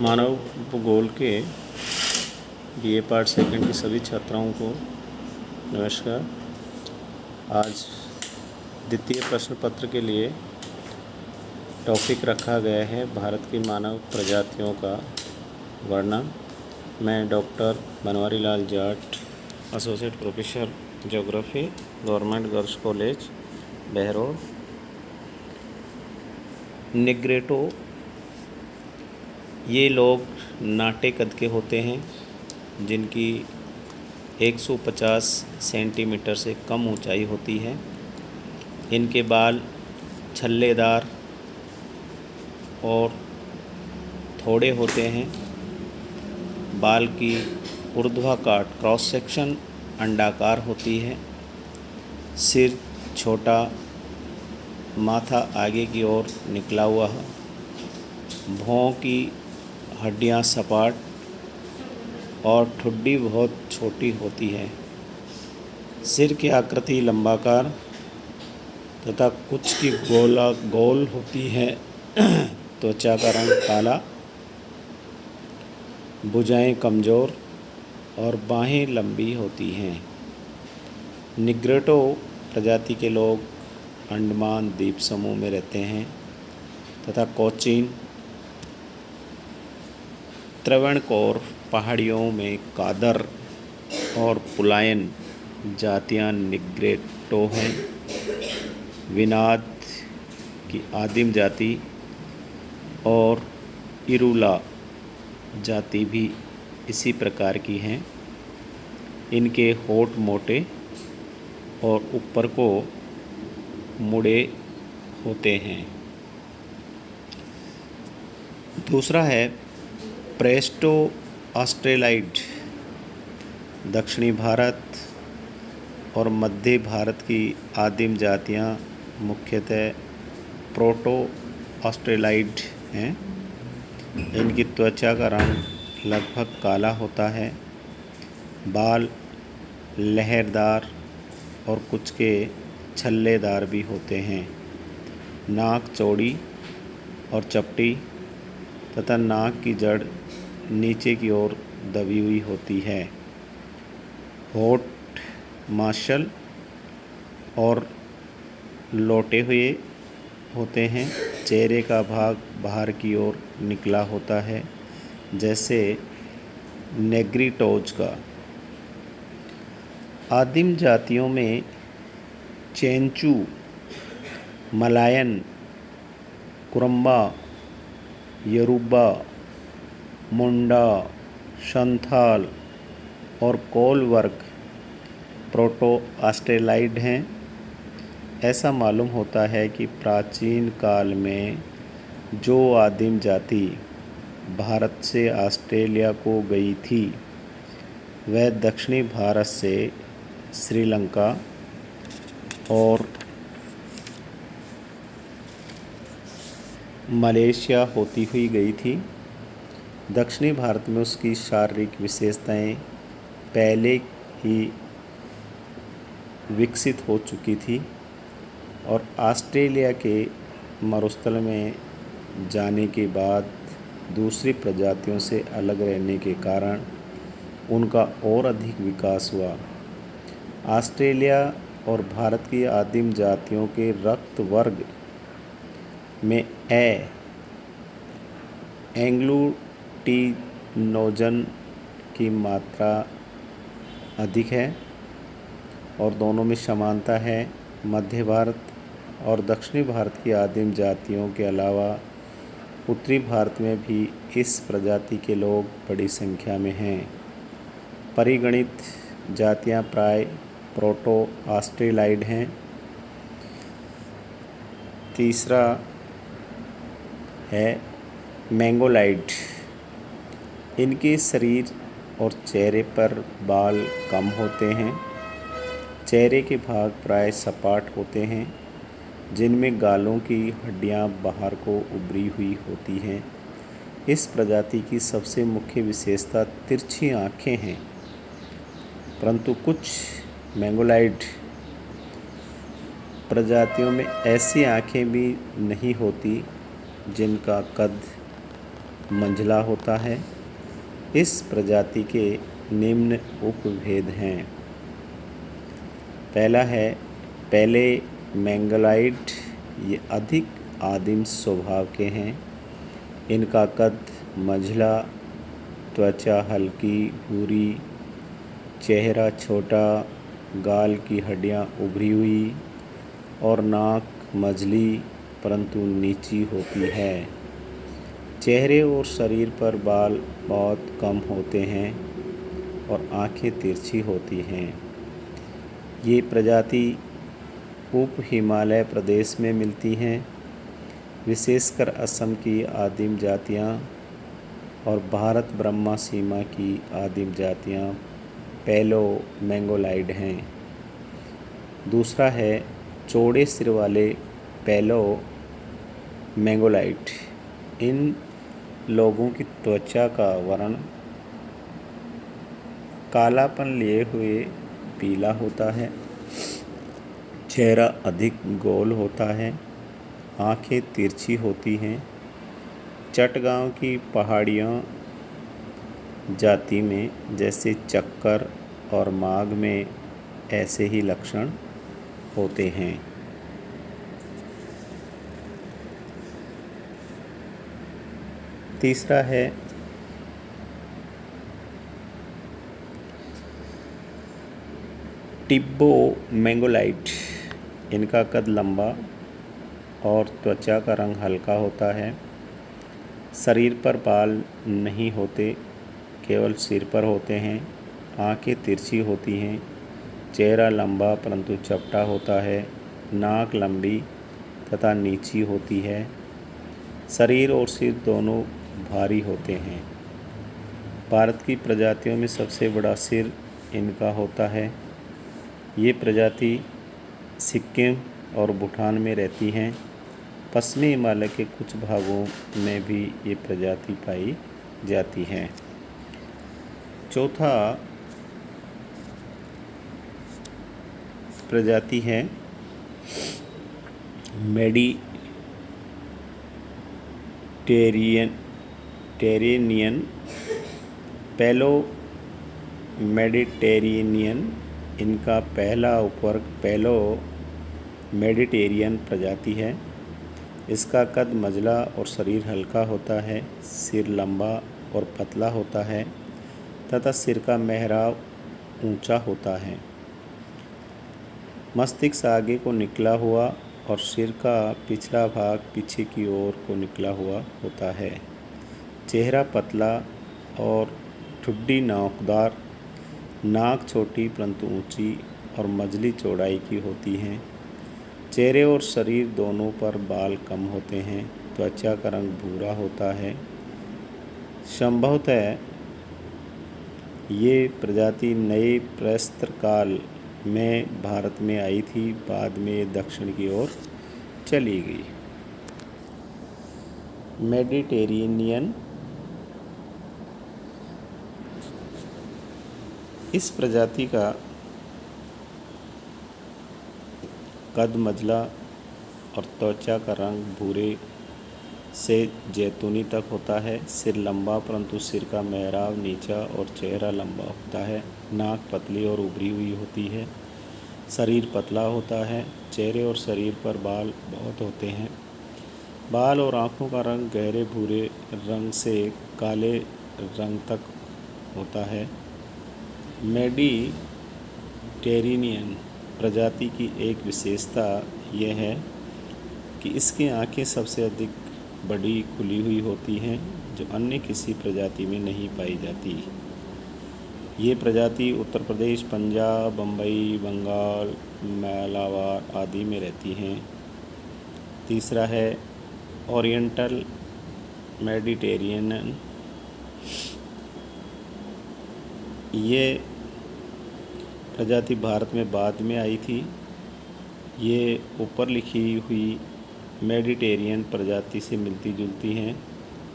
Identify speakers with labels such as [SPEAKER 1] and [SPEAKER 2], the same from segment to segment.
[SPEAKER 1] मानव भूगोल के BA part second की सभी छात्राओं को नमस्कार। आज द्वितीय प्रश्न पत्र के लिए टॉपिक रखा गया है भारत की मानव प्रजातियों का वर्णन। मैं doctor Banwari Lal Jat, associate professor geography, government girls college Behror. Negrito ये लोग नाटे कद के होते हैं जिनकी 150 सेंटीमीटर से कम ऊंचाई होती है। इनके बाल छल्लेदार और थोड़े होते हैं। बाल की ऊर्ध्वाकार क्रॉस सेक्शन अंडाकार होती है। सिर छोटा, माथा आगे की ओर निकला हुआ है। भौं की हड्डियां सपाट और ठुड्डी बहुत छोटी होती है। सिर की आकृति लंबाकार तथा कुछ की गोल होती है। त्वचा का रंग काला, भुजाएं कमज़ोर और बाहें लंबी होती हैं। निग्रोटो प्रजाति के लोग अंडमान द्वीप समूह में रहते हैं तथा कोचीन, त्रावणकोर पहाड़ियों में कादर और पुलायन जातियां निग्रोटो हैं। विनाद की आदिम जाति और इरुला जाति भी इसी प्रकार की हैं। इनके होंठ मोटे और ऊपर को मुड़े होते हैं। दूसरा है प्रेस्टो ऑस्ट्रेलाइड। दक्षिणी भारत और मध्य भारत की आदिम जातियां मुख्यतः प्रोटो ऑस्ट्रेलाइड हैं। इनकी त्वचा का रंग लगभग काला होता है। बाल लहरदार और कुछ के छल्लेदार भी होते हैं। नाक चौड़ी और चपटी तथा नाक की जड़ नीचे की ओर दबी हुई होती है। होंठ मार्शल और लौटे हुए होते हैं। चेहरे का भाग बाहर की ओर निकला होता है जैसे नेग्रिटोज का। आदिम जातियों में चेंचू, मलायन, कुरुम्बा, यरूबा, मुंडा, संथाल और कोल वर्ग प्रोटो ऑस्ट्रेलाइड हैं। ऐसा मालूम होता है कि प्राचीन काल में जो आदिम जाति भारत से ऑस्ट्रेलिया को गई थी वह दक्षिणी भारत से श्रीलंका और मलेशिया होती हुई गई थी। दक्षिणी भारत में उसकी शारीरिक विशेषताएं पहले ही विकसित हो चुकी थी और ऑस्ट्रेलिया के मरुस्थल में जाने के बाद दूसरी प्रजातियों से अलग रहने के कारण उनका और अधिक विकास हुआ। ऑस्ट्रेलिया और भारत की आदिम जातियों के रक्त वर्ग में एंग्लूटिनोजन की मात्रा अधिक है और दोनों में समानता है। मध्य भारत और दक्षिणी भारत की आदिम जातियों के अलावा उत्तरी भारत में भी इस प्रजाति के लोग बड़ी संख्या में हैं। परिगणित जातियां प्राय प्रोटो ऑस्ट्रेलाइड हैं। तीसरा है मैंगोलाइड। इनके शरीर और चेहरे पर बाल कम होते हैं। चेहरे के भाग प्राय सपाट होते हैं जिनमें गालों की हड्डियां बाहर को उभरी हुई होती हैं। इस प्रजाति की सबसे मुख्य विशेषता तिरछी आँखें हैं, परंतु कुछ मैंगोलाइड प्रजातियों में ऐसी आँखें भी नहीं होती जिनका कद मंझला होता है। इस प्रजाति के निम्न उपभेद हैं। पहला है पैले मैंगोलाइड। ये अधिक आदिम स्वभाव के हैं। इनका कद मंझला, त्वचा हल्की भूरी, चेहरा छोटा, गाल की हड्डियाँ उभरी हुई और नाक मंझली परंतु नीची होती है। चेहरे और शरीर पर बाल बहुत कम होते हैं और आँखें तिरछी होती हैं। ये प्रजाति उप हिमालय प्रदेश में मिलती हैं। विशेषकर असम की आदिम जातियाँ और भारत ब्रह्मा सीमा की आदिम जातियाँ पैलो मैंगोलाइड हैं। दूसरा है चौड़े सिर वाले पैलो मैंगोलाइड। इन लोगों की त्वचा का वर्ण कालापन लिए हुए पीला होता है। चेहरा अधिक गोल होता है। आँखें तिरछी होती हैं। चटगांव की पहाड़ियों जाति में जैसे चक्कर और माघ में ऐसे ही लक्षण होते हैं। तीसरा है टिब्बो मैंगोलाइड। इनका कद लंबा और त्वचा का रंग हल्का होता है। शरीर पर बाल नहीं होते, केवल सिर पर होते हैं। आँखें तिरछी होती हैं। चेहरा लंबा परंतु चपटा होता है। नाक लंबी तथा नीची होती है। शरीर और सिर दोनों भारी होते हैं। भारत की प्रजातियों में सबसे बड़ा सिर इनका होता है। ये प्रजाति सिक्किम और भूटान में रहती हैं। पश्चिमी हिमालय के कुछ भागों में भी ये प्रजाति पाई जाती है। चौथा प्रजाति है मेडिटेरेनियन पैलो मेडिटेरेनियन। इनका पहला उपवर्ग पैलो मेडिटेरियन प्रजाति है। इसका कद मंझला और शरीर हल्का होता है। सिर लंबा और पतला होता है तथा सिर का मेहराब ऊंचा होता है। मस्तिष्क आगे को निकला हुआ और सिर का पिछला भाग पीछे की ओर को निकला हुआ होता है। चेहरा पतला और ठुड्डी नोकदार। नाक छोटी परंतु ऊंची और मंझली चौड़ाई की होती हैं। चेहरे और शरीर दोनों पर बाल कम होते हैं। त्वचा का रंग भूरा होता है। संभवतः ये प्रजाति नए प्रस्तर काल में भारत में आई थी, बाद में दक्षिण की ओर चली गई। मेडिटेरेनियन इस प्रजाति का कद मंझला और त्वचा का रंग भूरे से जैतूनी तक होता है। सिर लंबा परंतु सिर का मेहराब नीचा और चेहरा लंबा होता है। नाक पतली और उभरी हुई होती है। शरीर पतला होता है। चेहरे और शरीर पर बाल बहुत होते हैं। बाल और आँखों का रंग गहरे भूरे रंग से काले रंग तक होता है। मेडिटेरेनियन प्रजाति की एक विशेषता यह है कि इसकी आँखें सबसे अधिक बड़ी खुली हुई होती हैं, जो अन्य किसी प्रजाति में नहीं पाई जाती। ये प्रजाति उत्तर प्रदेश, पंजाब, बम्बई, बंगाल, मालाबार आदि में रहती हैं। तीसरा है ओरिएंटल मेडिटेरेनियन। ये प्रजाति भारत में बाद में आई थी। ये ऊपर लिखी हुई मेडिटेरियन प्रजाति से मिलती जुलती हैं,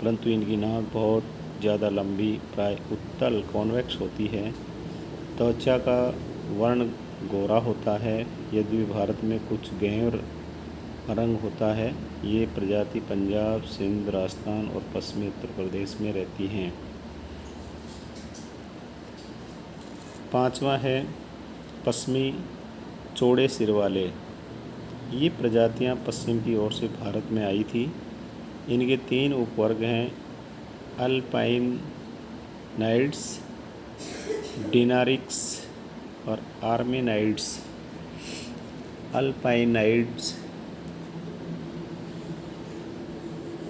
[SPEAKER 1] परंतु इनकी नाक बहुत ज़्यादा लंबी, प्राय उत्तल कॉन्वेक्स होती है। त्वचा का वर्ण गोरा होता है। यद्यपि भारत में कुछ गैर रंग होता है। ये प्रजाति पंजाब, सिंध, राजस्थान और पश्चिमी उत्तर प्रदेश में रहती हैं। 5वां है पश्चिमी चौड़े सिर वाले। ये प्रजातियां पश्चिम की ओर से भारत में आई थी। इनके 3 उपवर्ग हैं: अल्पाइन नाइड्स, डिनारिक्स और आर्मेनाइड्स। अल्पाइनाइड्स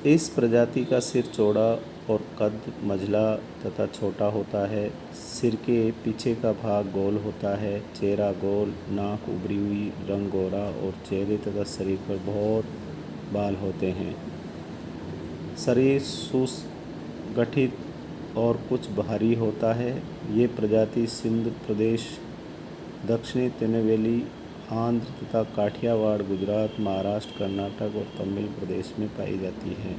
[SPEAKER 1] इस प्रजाति का सिर चौड़ा और कद मझला तथा छोटा होता है। सिर के पीछे का भाग गोल होता है, चेहरा गोल, नाक उभरी हुई, रंग गोरा और चेहरे तथा शरीर पर बहुत बाल होते हैं। शरीर सुगठित और कुछ भारी होता है। ये प्रजाति सिंध प्रदेश, दक्षिणी तिरुनेलवेली, आंध्र तथा काठियावाड़, गुजरात, महाराष्ट्र, कर्नाटक और तमिल प्रदेश में पाई जाती है।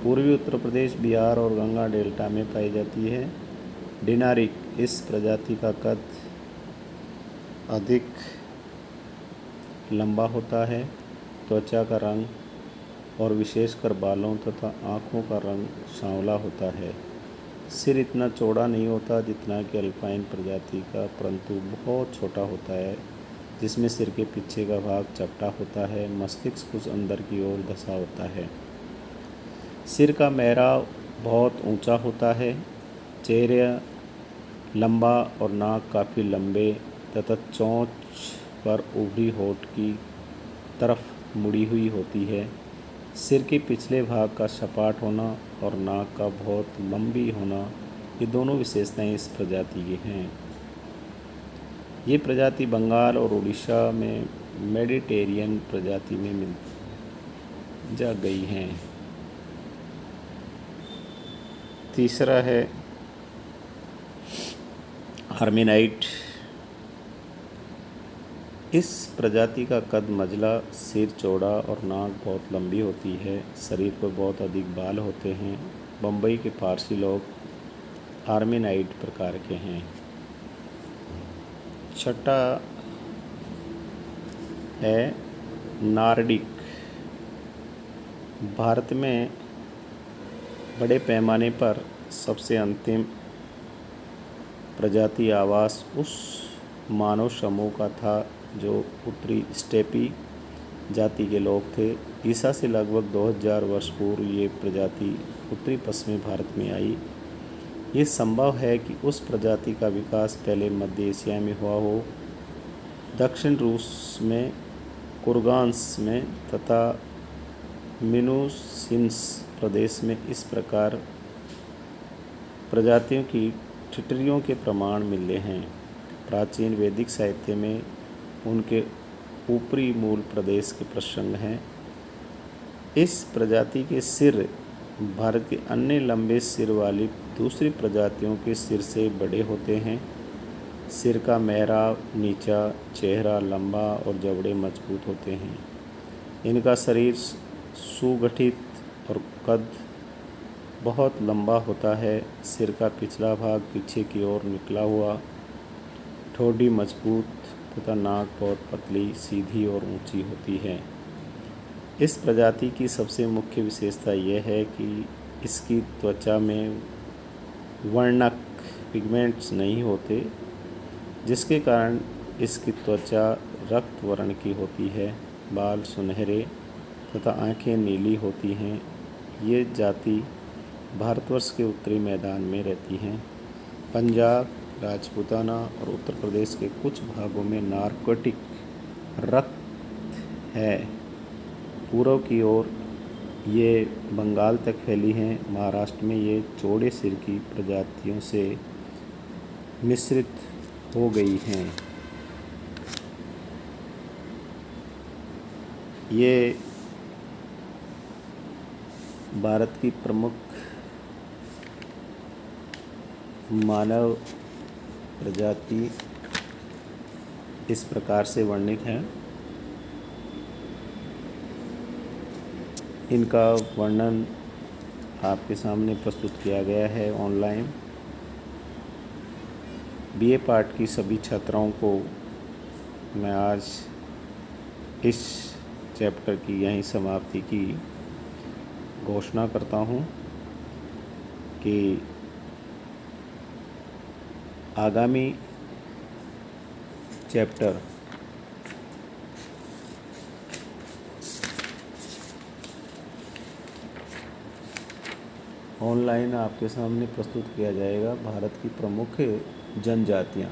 [SPEAKER 1] पूर्वी उत्तर प्रदेश, बिहार और गंगा डेल्टा में पाई जाती है। डिनारिक इस प्रजाति का कद अधिक लंबा होता है। त्वचा का रंग और विशेषकर बालों तथा आँखों का रंग सांवला होता है। सिर इतना चौड़ा नहीं होता जितना कि अल्पाइन प्रजाति का, परंतु बहुत छोटा होता है, जिसमें सिर के पीछे का भाग चपटा होता है। मस्तिष्क कुछ अंदर की ओर धंसा होता है। सिर का मेहराब बहुत ऊंचा होता है। चेहरा लंबा और नाक काफ़ी लंबे तथा चोंच पर उभरी होठ की तरफ मुड़ी हुई होती है। सिर के पिछले भाग का सपाट होना और नाक का बहुत लंबी होना, ये दोनों विशेषताएं इस प्रजाति की हैं। ये प्रजाति बंगाल और उड़ीसा में मेडिटेरियन प्रजाति में मिल जा गई हैं। तीसरा है आर्मेनाइड। इस प्रजाति का कद मझला, सिर चौड़ा और नाक बहुत लंबी होती है। शरीर पर बहुत अधिक बाल होते हैं। बम्बई के पारसी लोग आर्मेनाइड प्रकार के हैं। छठा है नार्डिक। भारत में बड़े पैमाने पर सबसे अंतिम प्रजाति आवास उस मानव समूह का था जो उत्तरी स्टेपी जाति के लोग थे। ईसा से लगभग 2000 वर्ष पूर्व ये प्रजाति उत्तरी पश्चिमी भारत में आई। ये संभव है कि उस प्रजाति का विकास पहले मध्य एशिया में हुआ हो, दक्षिण रूस में, कुर्गान्स में तथा मिनुसिन्स प्रदेश में। इस प्रकार प्रजातियों की ठिठरियों के प्रमाण मिले हैं। प्राचीन वैदिक साहित्य में उनके ऊपरी मूल प्रदेश के प्रसंग हैं। इस प्रजाति के सिर भारत के अन्य लंबे सिर वाली दूसरी प्रजातियों के सिर से बड़े होते हैं। सिर का मेहराब नीचा, चेहरा लंबा और जबड़े मजबूत होते हैं। इनका शरीर सुगठित और कद बहुत लंबा होता है। सिर का पिछला भाग पीछे की ओर निकला हुआ, ठोड़ी मजबूत तथा नाक बहुत पतली, सीधी और ऊंची होती है। इस प्रजाति की सबसे मुख्य विशेषता यह है कि इसकी त्वचा में वर्णक पिगमेंट्स नहीं होते, जिसके कारण इसकी त्वचा रक्त वर्ण की होती है। बाल सुनहरे तथा आँखें नीली होती हैं। ये जाति भारतवर्ष के उत्तरी मैदान में रहती हैं। पंजाब, राजपूताना और उत्तर प्रदेश के कुछ भागों में नार्कोटिक रक्त है। पूर्व की ओर ये बंगाल तक फैली हैं। महाराष्ट्र में ये चौड़े सिर की प्रजातियों से मिश्रित हो गई हैं। ये भारत की प्रमुख मानव प्रजाति इस प्रकार से वर्णित है। इनका वर्णन आपके सामने प्रस्तुत किया गया है ऑनलाइन। बीए पार्ट की सभी छात्राओं को मैं आज इस चैप्टर की यहीं समाप्ति की घोषणा करता हूँ कि आगामी चैप्टर ऑनलाइन आपके सामने प्रस्तुत किया जाएगा। भारत की प्रमुख जनजातियाँ,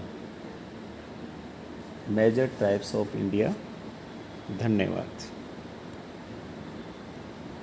[SPEAKER 1] मेजर ट्राइब्स ऑफ इंडिया। धन्यवाद।